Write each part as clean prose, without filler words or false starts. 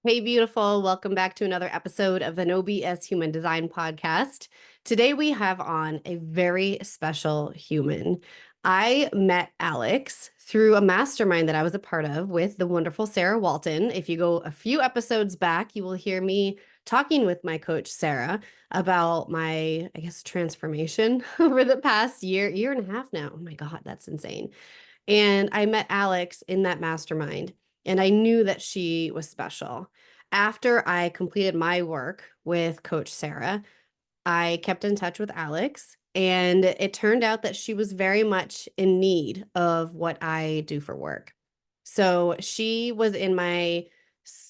Hey, beautiful. Welcome back to another episode of the No BS Human Design Podcast. Today we have on a very special human. I met Alex through a mastermind that I was a part of with the wonderful Sarah Walton. If you go a few episodes back, you will hear me talking with my coach, Sarah, about my, transformation over the past year and a half now. Oh my God, that's insane. And I met Alex in that mastermind, and I knew that she was special. After I completed my work with Coach Sarah, I kept in touch with Alex, and it turned out that she was very much in need of what I do for work. So she was in my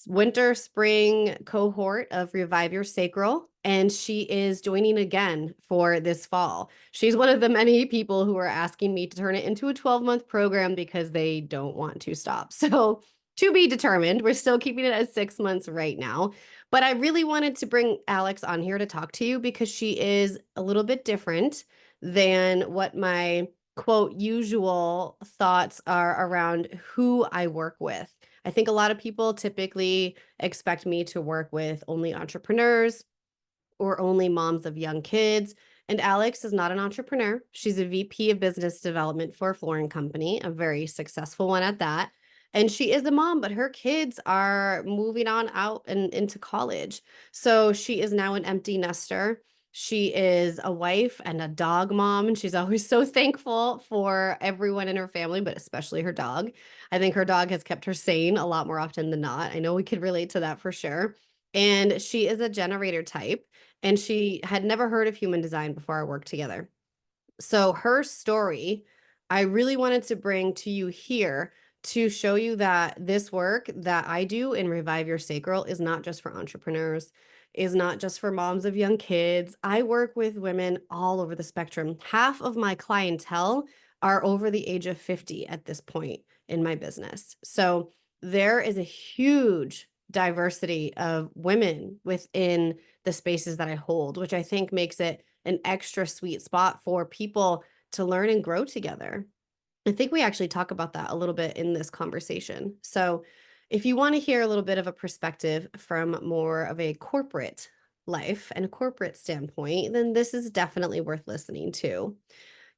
winter spring cohort of Revive Your Sacral, and she is joining again for this fall. She's one of the many people who are asking me to turn it into a 12-month program because they don't want to stop. So to be determined, we're still keeping it at 6 months right now. But I really wanted to bring Alex on here to talk to you because she is a little bit different than what my quote usual thoughts are around who I work with. I think a lot of people typically expect me to work with only entrepreneurs or only moms of young kids. And Alex is not an entrepreneur. She's a VP of business development for a flooring company, a very successful one at that. And she is a mom, but her kids are moving on out and into college. So she is now an empty nester. She is a wife and a dog mom, and she's always so thankful for everyone in her family, but especially her dog. I think her dog has kept her sane a lot more often than not. I know we could relate to that for sure. And she is a generator type, and she had never heard of human design before our work together. So her story, I really wanted to bring to you here to show you that this work that I do in Revive Your Sacral is not just for entrepreneurs, is not just for moms of young kids. I work with women all over the spectrum. Half of my clientele are over the age of 50 at this point in my business. So there is a huge diversity of women within the spaces that I hold, which I think makes it an extra sweet spot for people to learn and grow together. I think we actually talk about that a little bit in this conversation. So, if you want to hear a little bit of a perspective from more of a corporate life and a corporate standpoint, then this is definitely worth listening to.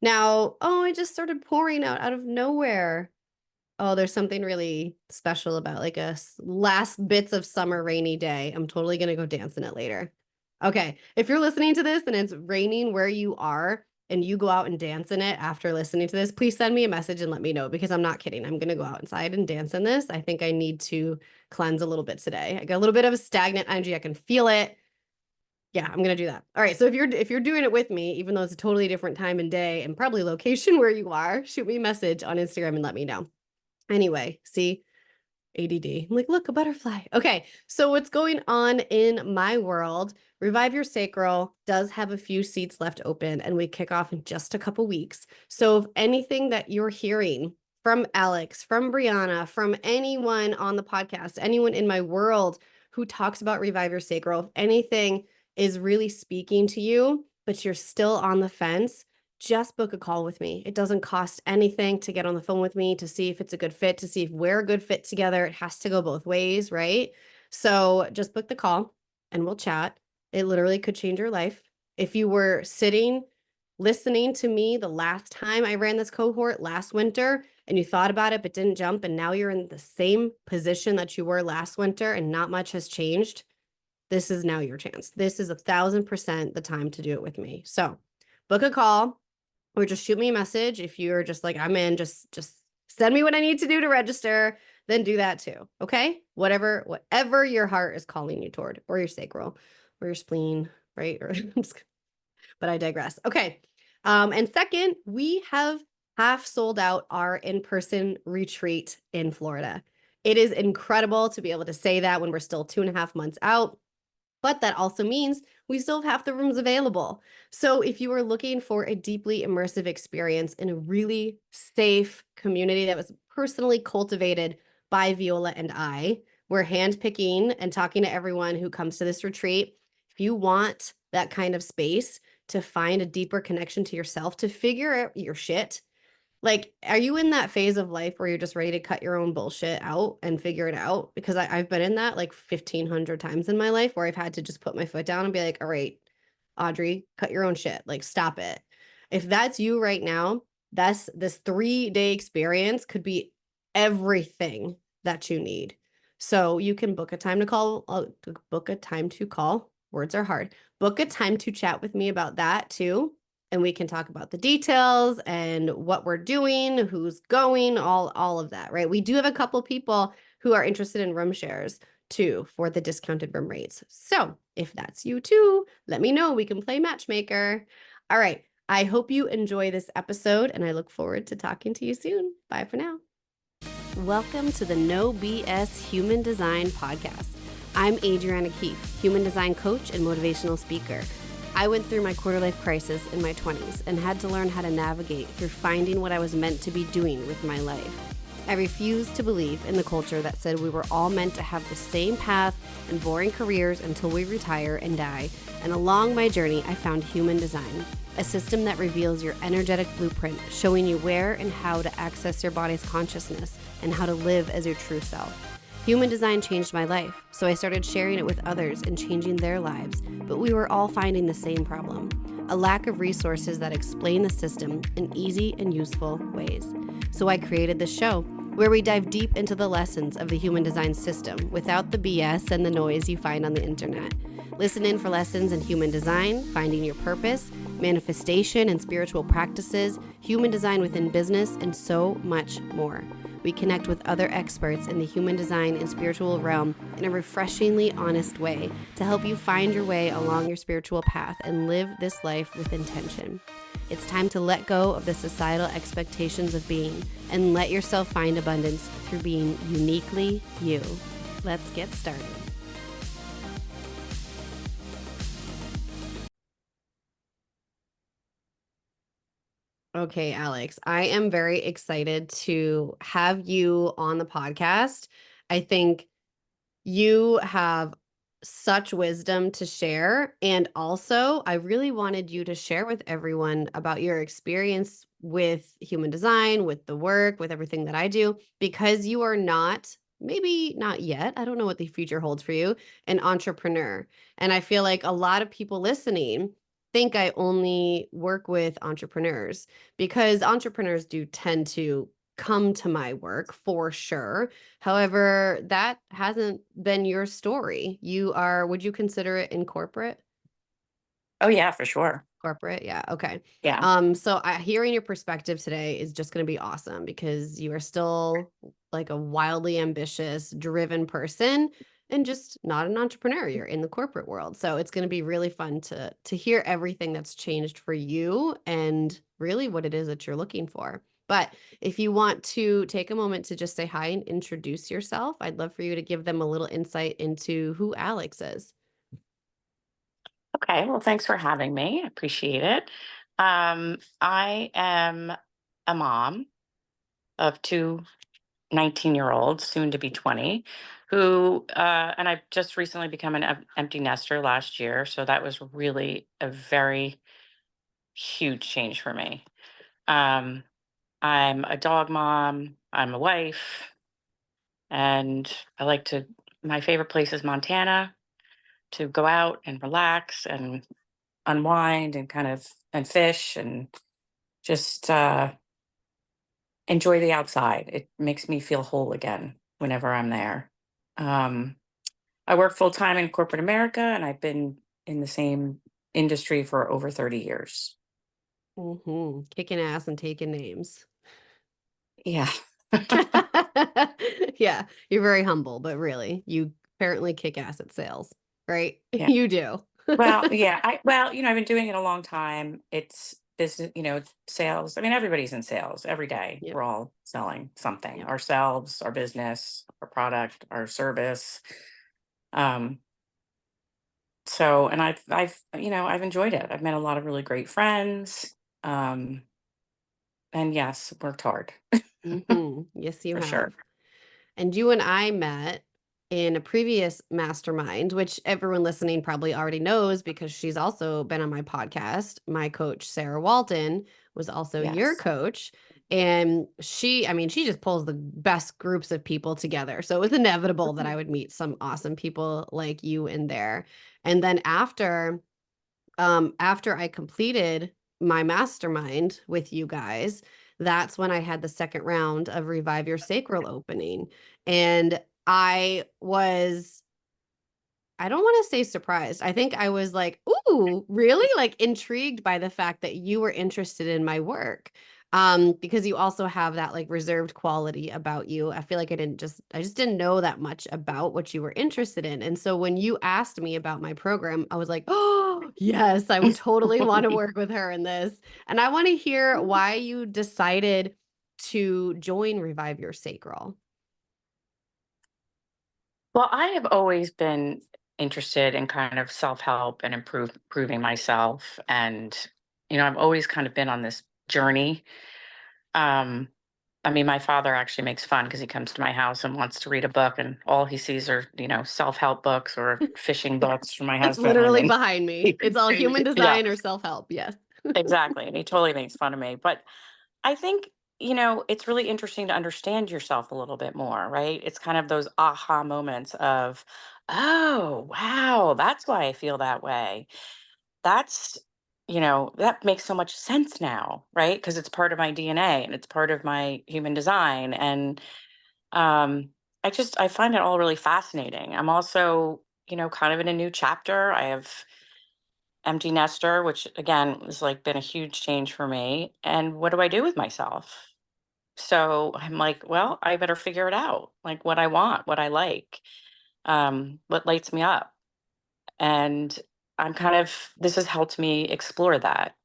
Now, oh, I just started pouring out of nowhere. Oh, there's something really special about like last bits of summer rainy day. I'm totally going to go dance in it later. Okay. If you're listening to this and it's raining where you are and you go out and dance in it after listening to this, please send me a message and let me know because I'm not kidding. I'm going to go outside and dance in this. I think I need to cleanse a little bit today. I got a little bit of a stagnant energy. I can feel it. Yeah, I'm going to do that. All right. So if you're doing it with me, even though it's a totally different time and day and probably location where you are, shoot me a message on Instagram and let me know. Anyway, see, ADD. I'm like, look, a butterfly. Okay, so what's going on in my world? Revive Your Sacral does have a few seats left open, and we kick off in just a couple weeks. So if anything that you're hearing from Alex, from Brianna, from anyone on the podcast, anyone in my world who talks about Revive Your Sacral, if anything is really speaking to you, but you're still on the fence, just book a call with me. It doesn't cost anything to get on the phone with me to see if it's a good fit, to see if we're a good fit together. It has to go both ways, right? So just book the call and we'll chat. It literally could change your life. If you were sitting, listening to me the last time I ran this cohort last winter and you thought about it but didn't jump, and now you're in the same position that you were last winter and not much has changed, this is now your chance. This is 1,000% the time to do it with me. So book a call. Or just shoot me a message if you're just like, I'm in, just send me what I need to do to register, then do that too. Okay? Whatever your heart is calling you toward, or your sacral, or your spleen, right? Or but I digress. Okay. And second, we have half sold out our in-person retreat in Florida. It is incredible to be able to say that when we're still 2.5 months out. But that also means we still have half the rooms available. So if you are looking for a deeply immersive experience in a really safe community that was personally cultivated by Viola and I, we're handpicking and talking to everyone who comes to this retreat. If you want that kind of space to find a deeper connection to yourself, to figure out your shit, Like, are you in that phase of life where you're just ready to cut your own bullshit out and figure it out? Because I've been in that like 1,500 times in my life where I've had to just put my foot down and be like, all right, Audrey, cut your own shit. Like, stop it. If that's you right now, this 3-day experience could be everything that you need. So you can book a time to call, book a time to call. Words are hard. Book a time to chat with me about that too. And we can talk about the details and what we're doing, who's going, all of that, right? We do have a couple people who are interested in room shares too for the discounted room rates. So if that's you too, let me know. We can play matchmaker. All right. I hope you enjoy this episode and I look forward to talking to you soon. Bye for now. Welcome to the No BS Human Design Podcast. I'm Adriana Keefe, human design coach and motivational speaker. I went through my quarter life crisis in my 20s and had to learn how to navigate through finding what I was meant to be doing with my life. I refused to believe in the culture that said we were all meant to have the same path and boring careers until we retire and die. And along my journey, I found human design, a system that reveals your energetic blueprint, showing you where and how to access your body's consciousness and how to live as your true self. Human design changed my life, so I started sharing it with others and changing their lives, but we were all finding the same problem: a lack of resources that explain the system in easy and useful ways. So I created this show where we dive deep into the lessons of the human design system without the BS and the noise you find on the internet. Listen in for lessons in human design, finding your purpose, manifestation and spiritual practices, human design within business, and so much more. We connect with other experts in the human design and spiritual realm in a refreshingly honest way to help you find your way along your spiritual path and live this life with intention. It's time to let go of the societal expectations of being and let yourself find abundance through being uniquely you. Let's get started. Okay, Alex, I am very excited to have you on the podcast. I think you have such wisdom to share. And also, I really wanted you to share with everyone about your experience with human design, with the work, with everything that I do, because you are not, maybe not yet, I don't know what the future holds for you, an entrepreneur. And I feel like a lot of people listening think I only work with entrepreneurs because entrepreneurs do tend to come to my work for sure. However, that hasn't been your story. Would you consider it in corporate? Oh yeah, for sure. Corporate, yeah, okay. Yeah. So hearing your perspective today is just going to be awesome because you are still like a wildly ambitious, driven person and just not an entrepreneur. You're in the corporate world. So it's going to be really fun to hear everything that's changed for you and really what it is that you're looking for. But if you want to take a moment to just say hi and introduce yourself, I'd love for you to give them a little insight into who Alex is. Okay. Well, thanks for having me. I appreciate it. I am a mom of two 19-year-olds, soon to be 20, and I've just recently become an empty nester last year. So that was really a very huge change for me. Um, I'm a dog mom, I'm a wife, and my favorite place is Montana to go out and relax and unwind and and fish and just enjoy the outside. It makes me feel whole again whenever I'm there. Um, I work full time in corporate America, and I've been in the same industry for over 30 years. Kicking ass and taking names. Yeah. Yeah, you're very humble, but really, you apparently kick ass at sales, right? Yeah. You do. Well, yeah. I've been doing it a long time. It's business, it's sales. I mean, everybody's in sales every day. Yep, We're all selling something, yep. ourselves, our business, our product, our service. Um, and I've enjoyed it. I've met a lot of really great friends. Um, and yes, worked hard Yes, you for sure. have. And you and I met in a previous mastermind, which everyone listening probably already knows because she's also been on my podcast. My coach, Sarah Walton, was also your Yes. coach. And I mean, she just pulls the best groups of people together. So it was inevitable that I would meet some awesome people like you in there. And then after I completed my mastermind with you guys, that's when I had the second round of Revive Your Sacral opening. And I don't want to say surprised. I think I was like, ooh, really? Like intrigued by the fact that you were interested in my work. Because you also have that like reserved quality about you. I feel like I just didn't know that much about what you were interested in. And so when you asked me about my program, I was like, oh, yes, I would totally want to work with her in this. And I want to hear why you decided to join Revive Your Sacral. Well, I have always been interested in kind of self-help and improving myself. And, I've always kind of been on this journey. Um, I mean, my father actually makes fun because he comes to my house and wants to read a book, and all he sees are, self-help books or fishing books from my It's husband. literally And behind me. It's all human yeah, design or self-help. Yes. exactly. And he totally makes fun of me. But I think, it's really interesting to understand yourself a little bit more, right? It's kind of those aha moments of, oh, wow, that's why I feel that way. That's, that makes so much sense now, right? Because it's part of my DNA and it's part of my human design. And um, I find it all really fascinating. I'm also, kind of in a new chapter. I have empty nester, which again has like been a huge change for me. And what do I do with myself? So I'm like, well, I better figure it out, like what I want, what I like, what lights me up. And this has helped me explore that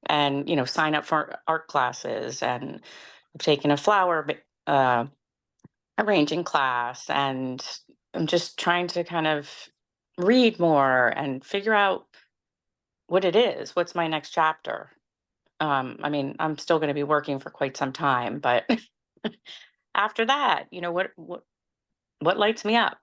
and, sign up for art classes. And I've taken a arranging class, and I'm just trying to kind of read more and figure out what it is. What's my next chapter? I mean, I'm still going to be working for quite some time, but after that, what lights me up?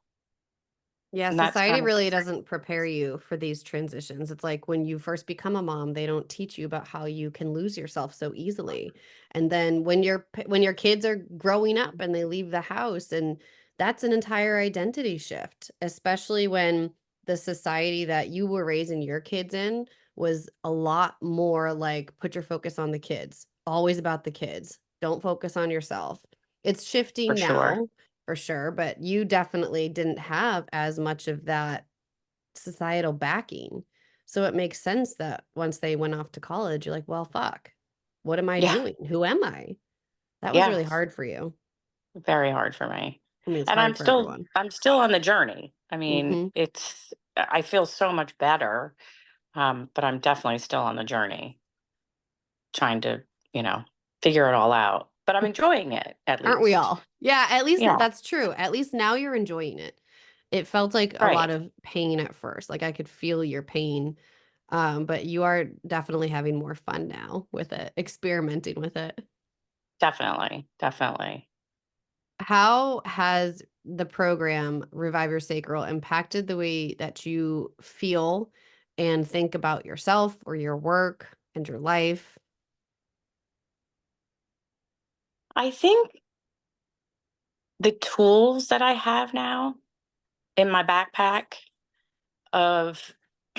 Yeah, And that's society kind of really doesn't prepare you for these transitions. It's like when you first become a mom, they don't teach you about how you can lose yourself so easily. And then when your kids are growing up and they leave the house, and that's an entire identity shift, especially when the society that you were raising your kids in was a lot more like put your focus on the kids, always about the kids. Don't focus on yourself. It's for shifting sure. now for sure, but you definitely didn't have as much of that societal backing. So it makes sense that once they went off to college, you're like, well, fuck, what am I Yeah. doing? Who am I? That was Yeah. really hard for you. Very hard for me. I mean, it's And hard for everyone. I'm still on the journey. I mean, Hmm. I feel so much better. But I'm definitely still on the journey trying to, you know, figure it all out. But I'm enjoying it at Aren't we least. all? Yeah, at least Yeah. that's true. At least now you're enjoying it. It felt like a lot Right. of pain at first. Like I could feel your pain. But you are definitely having more fun now with it, experimenting with it. Definitely. Definitely. How has the program Revive Your Sacral impacted the way that you feel and think about yourself or your work and your life? I think the tools that I have now in my backpack of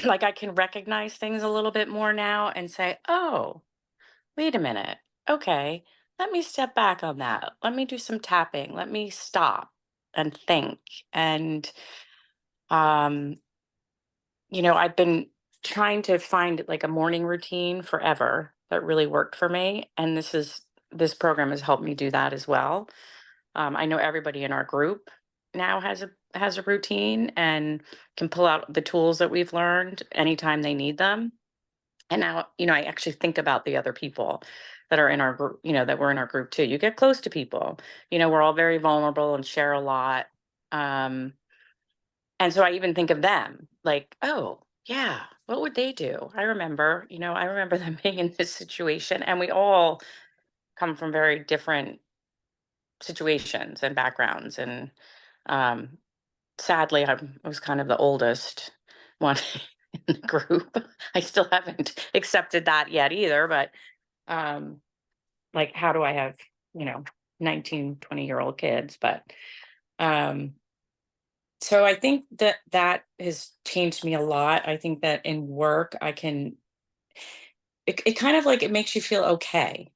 like I can recognize things a little bit more now and say, "Oh, wait a minute. Okay, let me step back on that. Let me do some tapping. Let me stop and think." And um, I've been trying to find like a morning routine forever that really worked for me, and this program has helped me do that as well. I know everybody in our group now has a routine and can pull out the tools that we've learned anytime they need them. And now, I actually think about the other people that are in our group, that were in our group too. You get close to people, we're all very vulnerable and share a lot. Um, and so I even think of them like, oh, yeah, what would they do? I remember them being in this situation, and we all come from very different situations and backgrounds. And um, sadly, I was kind of the oldest one in the group. I still haven't accepted that yet either, but um, like, how do I have, you know, 19, 20-year-old kids? But um, so I think that that has changed me a lot. I think that in work, it kind of like it makes you feel okay,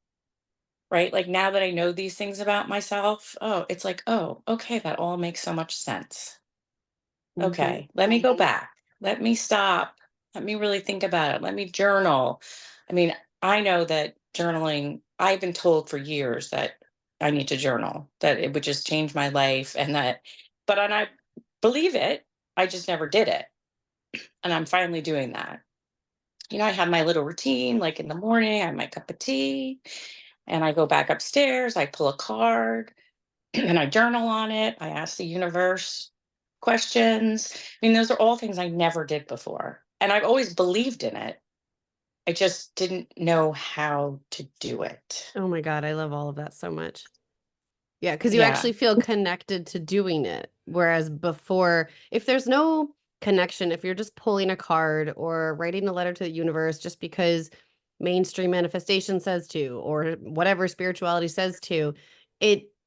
right? Like now that I know these things about myself, oh, it's like, oh, okay, that all makes so much sense. Hmm. Okay, let me go back. Let me stop. Let me really think about it. Let me journal. I mean, I know that journaling, I've been told for years that I need to journal, that it would just change my life and that, but and I believe it. I just never did it. And I'm finally doing that. I have my little routine, like in the morning, I have my cup of tea and I go back upstairs, I pull a card and I journal on it. I ask the universe questions. I mean, those are all things I never did before. And I've always believed in it. I just didn't know how to do it. Oh my God, I love all of that so much. Yeah, because you Yeah. actually feel connected to doing it. Whereas before, if there's no connection, if you're just pulling a card or writing a letter to the universe just because mainstream manifestation says to, or whatever spirituality says to,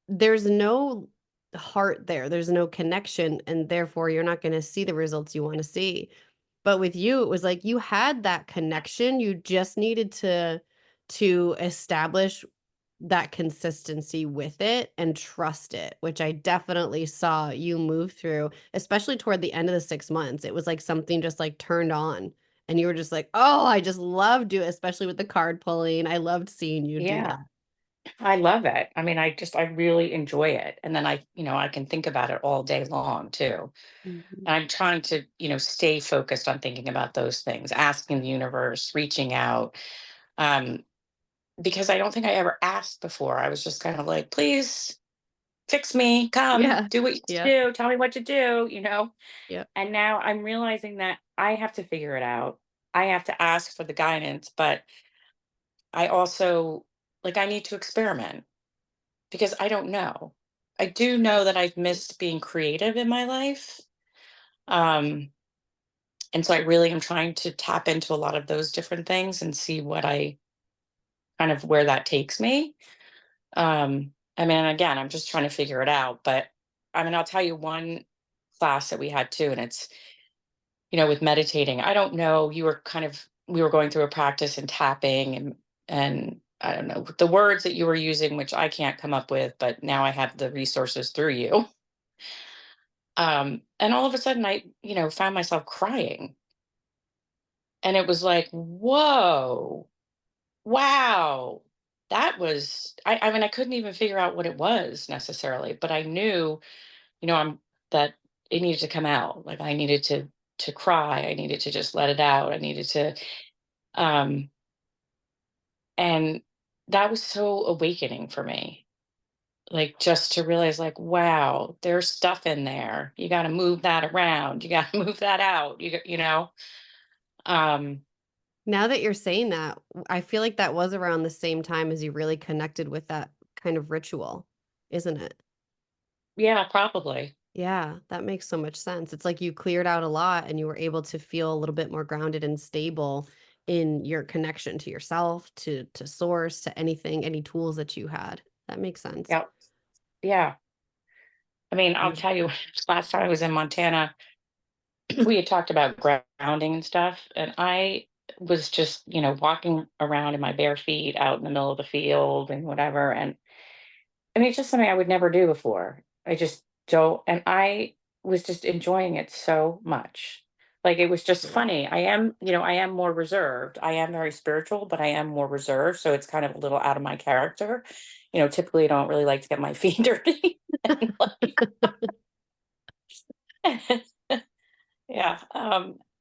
there's no heart there. There's no connection. And therefore, you're not going to see the results you want to see. But with you, it was like you had that connection. You just needed to establish that consistency with it and trust it, which I definitely saw you move through, especially toward the end of the 6 months. It was like something just like turned on and you were just like, "Oh, I just loved you," especially with the card pulling. I loved seeing you do Yeah. that. I love it. I mean, I really enjoy it. And then I can think about it all day long too. Mhm. And I'm trying to, stay focused on thinking about those things, asking the universe, reaching out. Um, because I don't think I ever asked before. I was just kind of like, please fix me, come, Yeah. do what you Yeah. do, tell me what to do. Yeah. And now I'm realizing that I have to figure it out. I have to ask for the guidance, but I also like I need to experiment because I don't know. I do know that I've missed being creative in my life. Um, and so I really am trying to tap into a lot of those different things and see what I kind of where that takes me. I mean, again, I'm just trying to figure it out. But I mean, I'll tell you one class that we had too, and it's, with meditating. I don't know, we were going through a practice and tapping and I don't know the words that you were using, which I can't come up with, but now I have the resources through you. And all of a sudden found myself crying. And it was like, whoa, wow. I mean, I couldn't even figure out what it was necessarily, but I knew, I'm that it needed to come out. Like I needed to cry. I needed to just let it out. I needed to um and that was so awakening for me. Like just to realize like, wow, there's stuff in there. You got to move that around. You got to move that out. Um Now that you're saying that, I feel like that was around the same time as you really connected with that kind of ritual, isn't it? yeah, probably. Yeah, that makes so much sense. It's like you cleared out a lot and you were able to feel a little bit more grounded and stable in your connection to yourself, to source, to anything, any tools that you had. That makes sense. Yeah. Yeah. I mean, I'll Beautiful. tell you, last time I was in Montana, we had talked about grounding and stuff, and I was just, walking around in my bare feet out in the middle of the field and whatever. And I mean, it's just something I would never do before. I just don't, and I was just enjoying it so much. Like it was just funny. I am more reserved. I am very spiritual, but I am more reserved. So it's kind of a little out of my character. Typically I don't really like to get my feet dirty. And like, yeah.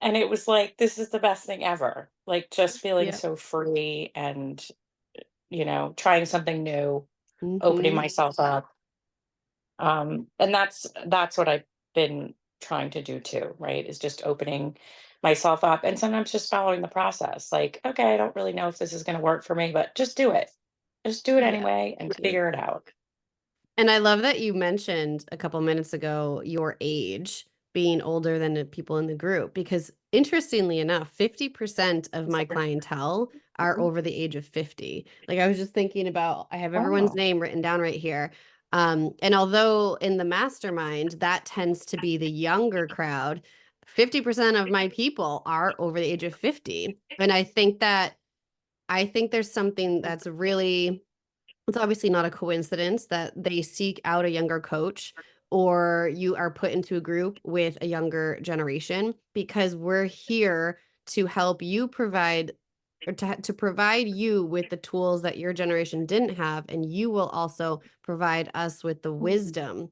And it was like, this is the best thing ever. Like just feeling Yeah. so free and, trying something new, opening Hmm. myself up. And that's what I've been trying to do too, right? Is just opening myself up and sometimes just following the process. Like, okay, I don't really know if this is going to work for me, but just do it. Just do it Yeah. anyway and Yeah. figure it out. And I love that you mentioned a couple minutes ago your age. being older than the people in the group. Because interestingly enough, 50% of my clientele are over the age of 50. Like I was just thinking about, I have everyone's Oh. name written down right here. And although in the mastermind, that tends to be the younger crowd, 50% of my people are over the age of 50. And I think there's something that's really, it's obviously not a coincidence that they seek out a younger coach or you are put into a group with a younger generation because we're here to help you provide or to provide you with the tools that your generation didn't have, and you will also provide us with the wisdom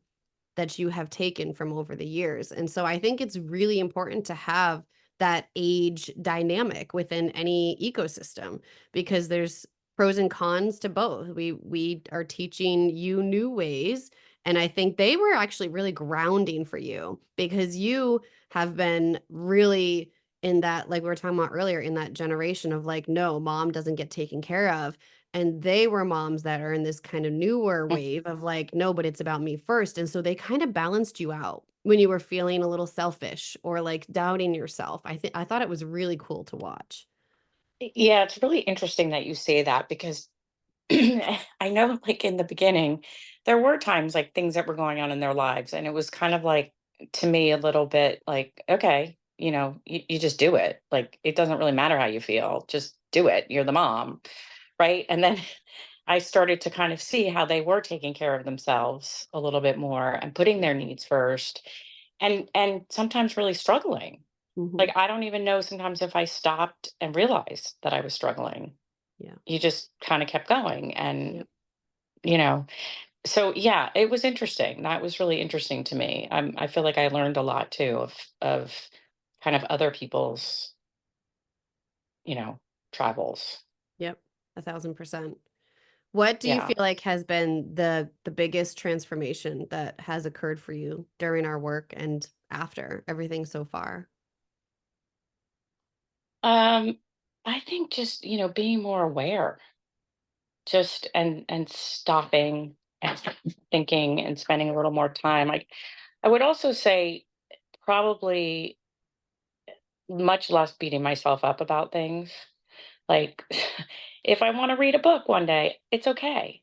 that you have taken from over the years. And so I think it's really important to have that age dynamic within any ecosystem because there's pros and cons to both. We are teaching you new ways, and I think they were actually really grounding for you because you have been really in that, like we were talking about earlier, in that generation of like, no, mom doesn't get taken care of. And they were moms that are in this kind of newer wave of like, no, but it's about me first. And so they kind of balanced you out when you were feeling a little selfish or like doubting yourself. I thought it was really cool to watch. Yeah, it's really interesting that you say that because I know, like in the beginning, there were times like things that were going on in their lives, and it was kind of like to me a little bit like, okay, you just do it. Like it doesn't really matter how you feel, just do it. You're the mom, right? And then I started to kind of see how they were taking care of themselves a little bit more and putting their needs first, and sometimes really struggling. Hmm. Like I don't even know sometimes if I stopped and realized that I was struggling. Yeah. You just kind of kept going, and Yep. you know so yeah, it was interesting. That was really interesting to me. I feel like I learned a lot too of kind of other people's you know travels. Yep. 1,000%. What do you Yeah. feel like has been the biggest transformation that has occurred for you during our work and after everything so far? um I think just being more aware, just and stopping and thinking and spending a little more time. Like I would also say probably much less beating myself up about things. Like, if I want to read a book one day, it's okay.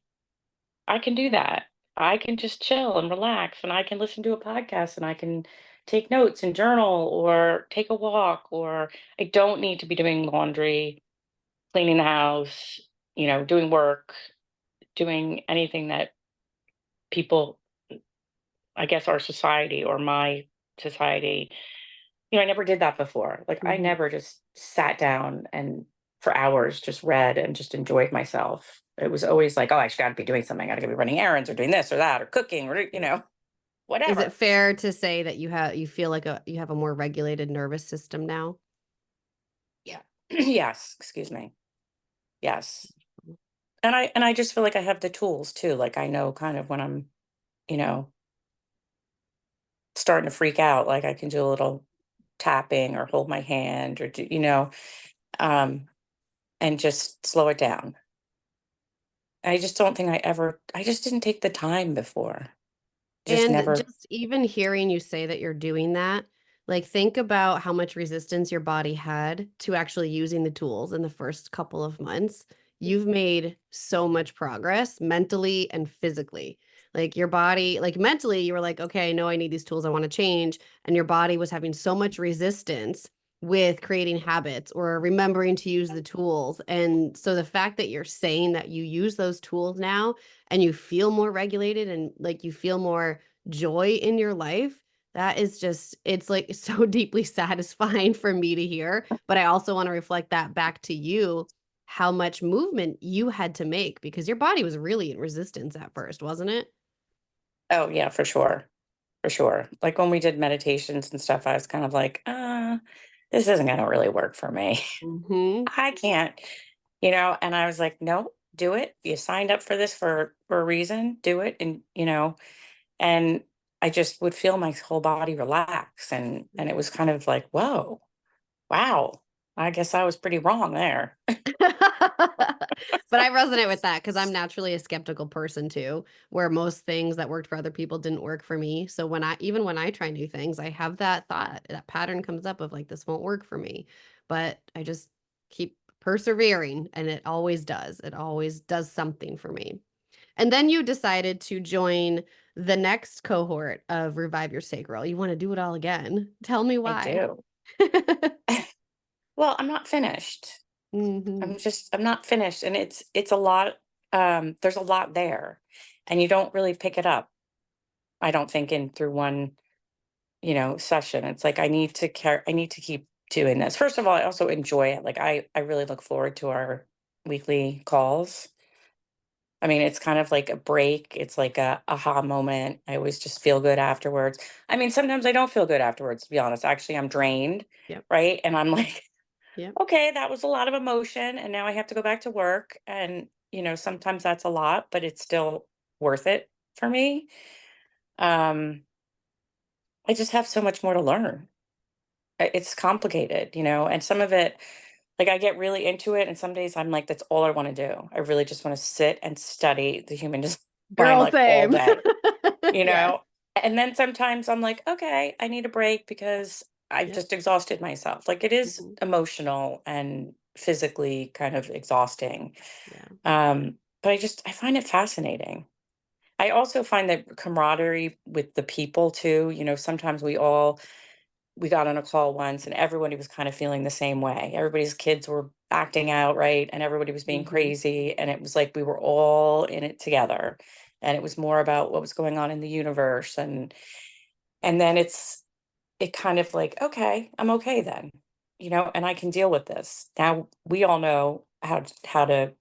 I can do that. I can just chill and relax, and I can listen to a podcast, and I can take notes and journal or take a walk, or I don't need to be doing laundry, cleaning the house, doing work, doing anything that people, I guess, our society or my society. I never did that before. Like, I Hmm. never just sat down and for hours just read and just enjoyed myself. It was always like, oh, I got to be doing something. I got to be running errands or doing this or that or cooking or, Is it whatever. fair to say that you feel like you have a more regulated nervous system now? Yeah. Yes. Excuse me. Yes. And I just feel like I have the tools too. Like I know kind of when I'm, you know, starting to freak out, like I can do a little tapping or hold my hand or do, um, and just slow it down. I just don't think I just didn't take the time before. Just And never. just even hearing you say that you're doing that, like think about how much resistance your body had to actually using the tools in the first couple of months. You've made so much progress mentally and physically. Like your body, like mentally, you were like, okay, I know I need these tools. I want to change. And your body was having so much resistance with creating habits or remembering to use the tools. And so the fact that you're saying that you use those tools now and you feel more regulated and like you feel more joy in your life, that is just, it's like so deeply satisfying for me to hear. But I also want to reflect that back to you, how much movement you had to make because your body was really in resistance at first, wasn't it? Oh yeah, for sure. For sure. Like when we did meditations and stuff, I was kind of like, this isn't gonna really work for me. Hmm. I can't, and I was like, no, do it. You signed up for this for a reason, do it. And I just would feel my whole body relax, and it was kind of like, whoa, wow. I guess I was pretty wrong there. But I resonate with that because I'm naturally a skeptical person too, where most things that worked for other people didn't work for me. So even when I try new things, I have that thought, that pattern comes up of like, this won't work for me. But I just keep persevering and it always does. It always does something for me. And then you decided to join the next cohort of Revive Your Sacral. You want to do it all again. Tell me I why. do. Well, I'm not finished. Hmm. I'm not finished, and it's a lot. There's a lot there, and you don't really pick it up. I don't think in through one, session. It's like I need to keep doing this. First of all, I also enjoy it. Like I really look forward to our weekly calls. I mean, it's kind of like a break. It's like a aha moment. I always just feel good afterwards. I mean, sometimes I don't feel good afterwards, to be honest. Actually, I'm drained, Yep. right? And I'm like, Yep. okay, that was a lot of emotion. And now I have to go back to work. And, sometimes that's a lot, but it's still worth it for me. Um, I just have so much more to learn. It's complicated, and some of it, like I get really into it. And some days I'm like, that's all I want to do. I really just want to sit and study the human design Girl, like all same. day, you Yes. know? And then sometimes I'm like, okay, I need a break because I've Yep. just exhausted myself. Like it is Hmm. emotional and physically kind of exhausting. Yeah. But I find it fascinating. I also find that camaraderie with the people too, sometimes we got on a call once and everybody was kind of feeling the same way. Everybody's kids were acting out, right? And everybody was being Hmm. crazy. And it was like we were all in it together. And it was more about what was going on in the universe. And then it kind of like, okay, I'm okay then, and I can deal with this. Now we all know how to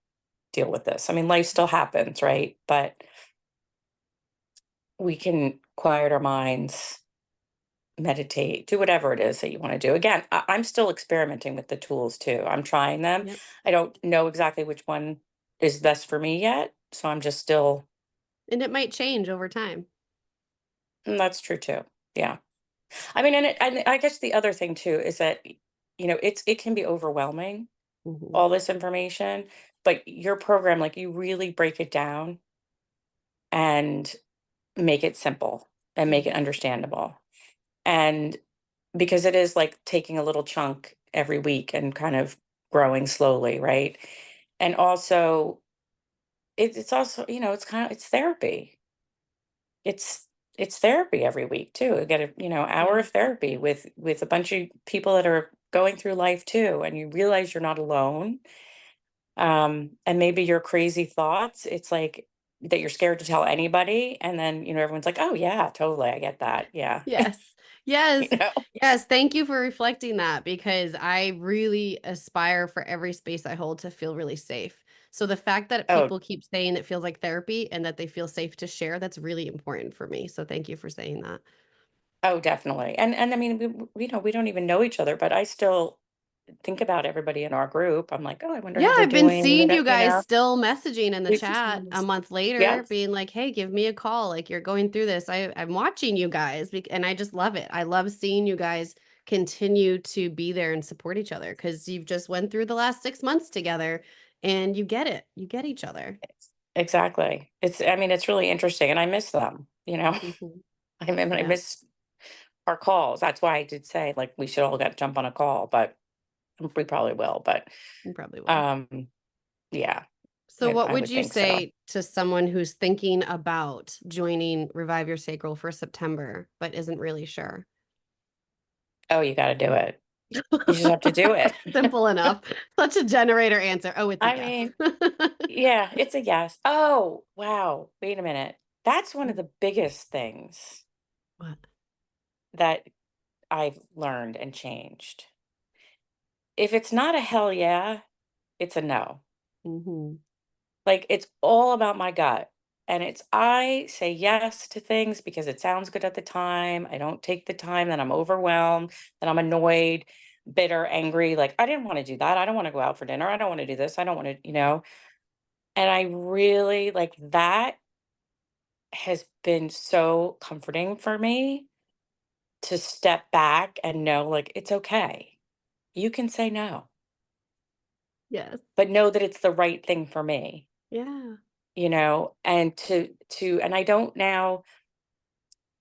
deal with this. I mean, life still happens, right? But we can quiet our minds, meditate, do whatever it is that you want to do. Again, I'm still experimenting with the tools too. I'm trying them. Yep. I don't know exactly which one is best for me yet. So I'm just still, And it might change over time. that's true too. Yeah. I mean, and I guess the other thing too is that, it can be overwhelming, Hmm. all this information, but your program, like you really break it down and make it simple and make it Hmm. understandable. And because it is like taking a little chunk every week and kind of growing slowly, right? And also, it's also, it's therapy. It's it's therapy every week too. I get a hour Yeah. of therapy with a bunch of people that are going through life too, and you realize you're not alone. And maybe your crazy thoughts, it's like that you're scared to tell anybody, and then everyone's like, oh yeah, totally, I get that, yeah. Yes. Yes. you know. Yes. Thank you for reflecting that because I really aspire for every space I hold to feel really safe. So the fact that Oh, people keep saying it feels like therapy and that they feel safe to share, that's really important for me. So thank you for saying that. oh, definitely. And I mean, we don't even know each other, but I still think about everybody in our group. I'm like, oh, I wonder Yeah, how they're I've been doing. seeing you guys still messaging in the We- chat a month Yep. later, being like, "Hey, give me a call. Like you're going through this. I'm watching you guys, and I just love it. I love seeing you guys continue to be there and support each other because you've just went through the last 6 months together, and you get it. You get each other." Exactly. I mean, it's really interesting, and I miss them. Hmm. I Yeah, miss our calls. That's why I did say like we should all get jump on a call, but we probably will. But you probably will. um, yeah, So, what I would would you think so. say to someone who's thinking about joining Revive Your Sacral for September but isn't really sure? Oh, you got to do it. You just have to do it. Simple enough. Such a generator answer. Oh, it's a I yes. mean, yeah, it's a yes. Oh, wow. Wait a minute. That's one of the biggest things What? that I've learned and changed. If it's not a hell yeah, it's a no. Mhm. Like it's all about my gut. And I say yes to things because it sounds good at the time. I don't take the time, then I'm overwhelmed, then I'm annoyed, bitter, angry. Like, I didn't want to do that. I don't want to go out for dinner. I don't want to do this. I don't want to. And I really like that has been so comforting for me to step back and know like it's okay. you can say no, Yes. but know that it's the right thing for me, Yeah. and and I don't now,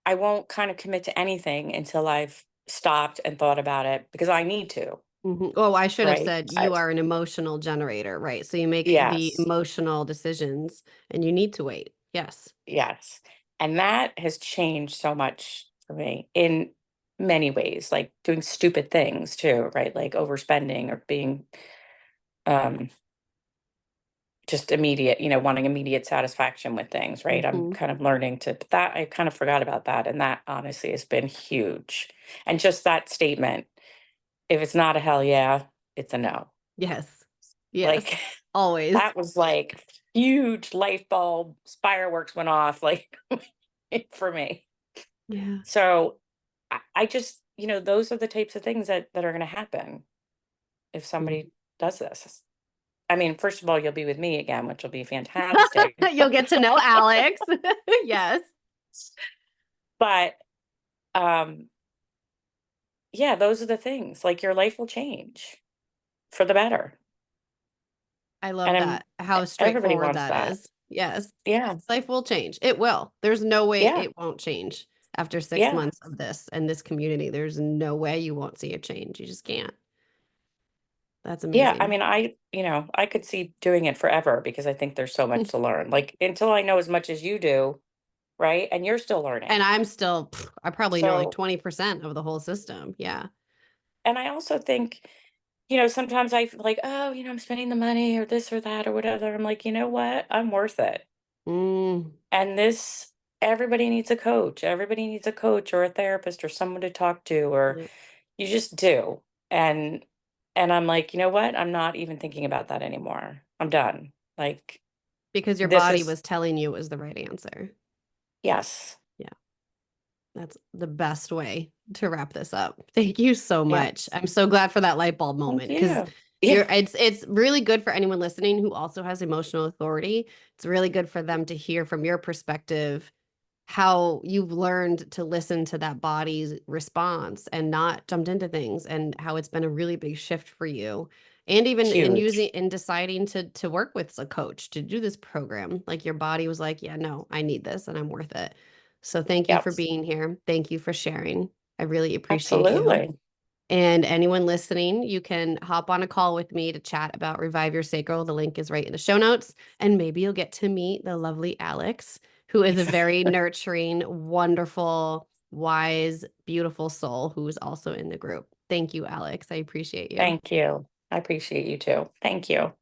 I won't kind of commit to anything until I've stopped and thought about it because I need to, Oh, I should have right? said you are an emotional generator, right? So you make the Yes. emotional decisions and you need to wait. Yes. Yes. And that has changed so much for me in many ways, like doing stupid things too, right? Like overspending or being um just immediate, wanting immediate satisfaction with things, right? I'm Hmm. kind of learning to that. I kind of forgot about that. And that honestly has been huge. And just that statement, if it's not a hell yeah, it's a no. Yes. Like Yes. Always. that was like huge light bulb fireworks went off like for me. Yeah. So I just, those are the types of things that are going to happen if Mhm. somebody does this. I mean, first of all, you'll be with me again, which will be fantastic. You'll get to know Alex. Yes. But um, yeah, those are the things. Like your life will change for the better, I and love that. How everybody straightforward wants that that. is. Yes. Yeah, Life will change. It will. There's no way yeah, it won't change after six yeah, months of this and this community. There's no way you won't see a change. You just can't. That's yeah. I amazing. mean, I could see doing it forever because I think there's so much to learn. Like until I know as much as you do, right? And you're still And learning. I'm still, I probably know like So, 20% of the whole system. Yeah. and I also think, sometimes I feel like, oh, I'm spending the money or this or that or whatever. I'm like, you know what? I'm worth it. Mm, And everybody needs a coach. Everybody needs a coach or a therapist or someone to talk to, or yeah. you just do. And I'm like, you know what? I'm not even thinking about that anymore. I'm done. Like Because your this body is was telling you it was the right answer. yes. Yeah. That's the best way to wrap this up. Thank you so much. Yes. I'm so glad for that light bulb Thank moment because you. Yeah. it's really good for anyone listening who also has emotional authority. It's really good for them to hear from your perspective how you've learned to listen to that body's response and not jumped into things and how it's been a really big shift for you. And even in Huge. using in deciding to work with a coach to do this program, like your body was like, yeah, no, I need this and I'm worth it. So thank you Yep. for being here. Thank you for sharing. I really appreciate you. Absolutely. And anyone listening, you can hop on a call with me to chat about Revive Your Sacral. The link is right in the show notes. And maybe you'll get to meet the lovely Alex, who is a very nurturing, wonderful, wise, beautiful soul who is also in the group. Thank you, Alex. I appreciate you. Thank you. I appreciate you too. Thank you.